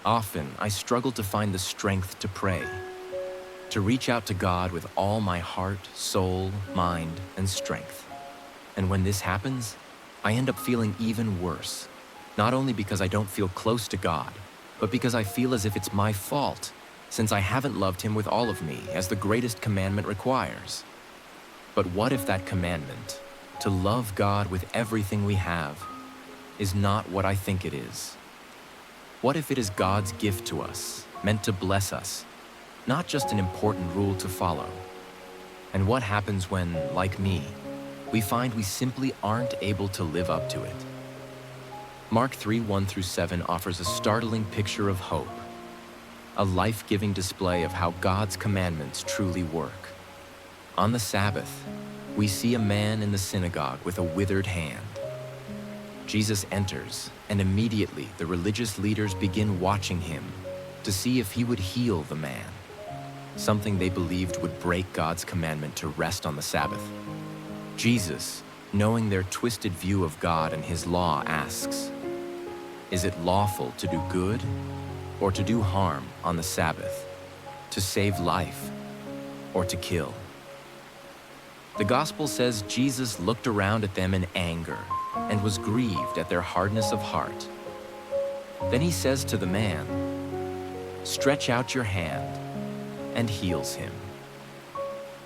Often, I struggle to find the strength to pray, to reach out to God with all my heart, soul, mind, and strength. And when this happens, I end up feeling even worse, not only because I don't feel close to God, but because I feel as if it's my fault, since I haven't loved Him with all of me, as the greatest commandment requires. But what if that commandment, to love God with everything we have, is not what I think it is? What if it is God's gift to us, meant to bless us, not just an important rule to follow? And what happens when, like me, we find we simply aren't able to live up to it? Mark 3:1-7 offers a startling picture of hope, a life-giving display of how God's commandments truly work. On the Sabbath, we see a man in the synagogue with a withered hand. Jesus enters, and immediately the religious leaders begin watching him to see if he would heal the man, something they believed would break God's commandment to rest on the Sabbath. Jesus, knowing their twisted view of God and His law, asks, "Is it lawful to do good or to do harm on the Sabbath, to save life or to kill?" The Gospel says Jesus looked around at them in anger and was grieved at their hardness of heart. Then He says to the man, "Stretch out your hand," and heals him.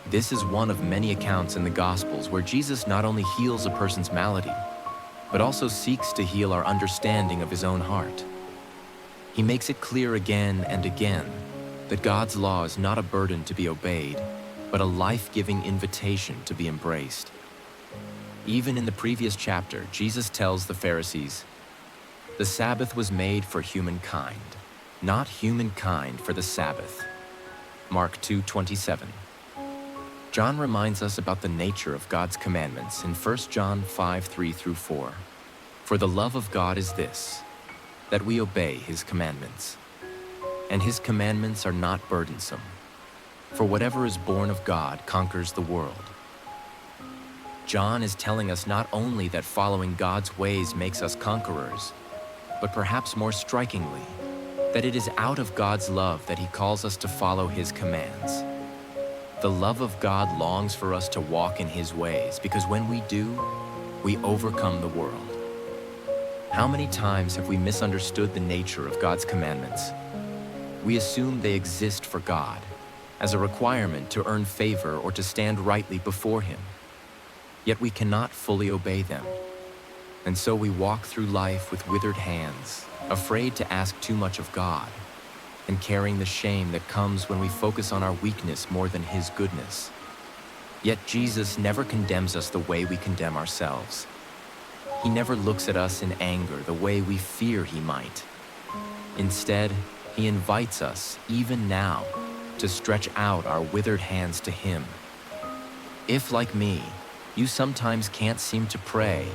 This is one of many accounts in the Gospels where Jesus not only heals a person's malady, but also seeks to heal our understanding of His own heart. He makes it clear again and again that God's law is not a burden to be obeyed, but a life-giving invitation to be embraced. Even in the previous chapter, Jesus tells the Pharisees, "The Sabbath was made for humankind, not humankind for the Sabbath." Mark 2:27. John reminds us about the nature of God's commandments in 1 John 5:3-4. "For the love of God is this, that we obey His commandments. And His commandments are not burdensome. For whatever is born of God conquers the world." John is telling us not only that following God's ways makes us conquerors, but perhaps more strikingly, that it is out of God's love that He calls us to follow His commands. The love of God longs for us to walk in His ways, because when we do, we overcome the world. How many times have we misunderstood the nature of God's commandments? We assume they exist for God, as a requirement to earn favor or to stand rightly before Him. Yet we cannot fully obey them. And so we walk through life with withered hands, afraid to ask too much of God, and carrying the shame that comes when we focus on our weakness more than His goodness. Yet Jesus never condemns us the way we condemn ourselves. He never looks at us in anger the way we fear He might. Instead, He invites us, even now, to stretch out our withered hands to Him. If, like me, you sometimes can't seem to pray,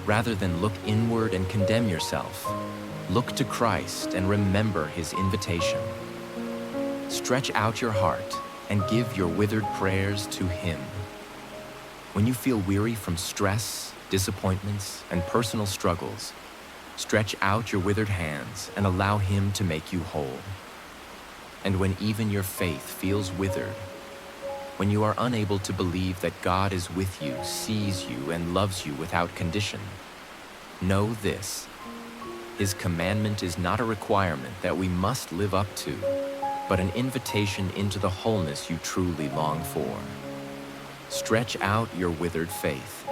rather than look inward and condemn yourself, look to Christ and remember His invitation. Stretch out your heart and give your withered prayers to Him. When you feel weary from stress, disappointments, and personal struggles, stretch out your withered hands and allow Him to make you whole. And when even your faith feels withered, when you are unable to believe that God is with you, sees you, and loves you without condition, know this: His commandment is not a requirement that we must live up to, but an invitation into the wholeness you truly long for. Stretch out your withered faith.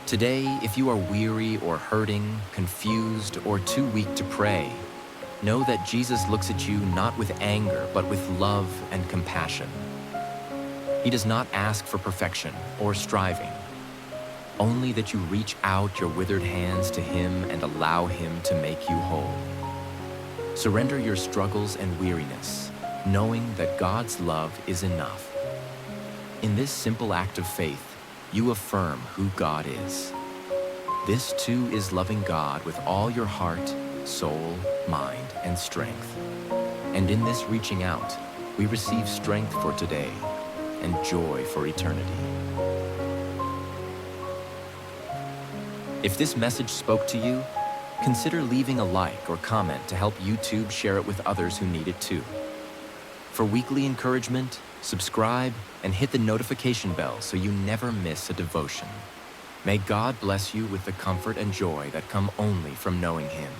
Today, if you are weary or hurting, confused, or too weak to pray, know that Jesus looks at you not with anger, but with love and compassion. He does not ask for perfection or striving, only that you reach out your withered hands to Him and allow Him to make you whole. Surrender your struggles and weariness, knowing that God's love is enough. In this simple act of faith, you affirm who God is. This too is loving God with all your heart, soul, mind, and strength. And in this reaching out, we receive strength for today and joy for eternity. If this message spoke to you, consider leaving a like or comment to help YouTube share it with others who need it too. For weekly encouragement, subscribe and hit the notification bell so you never miss a devotion. May God bless you with the comfort and joy that come only from knowing Him.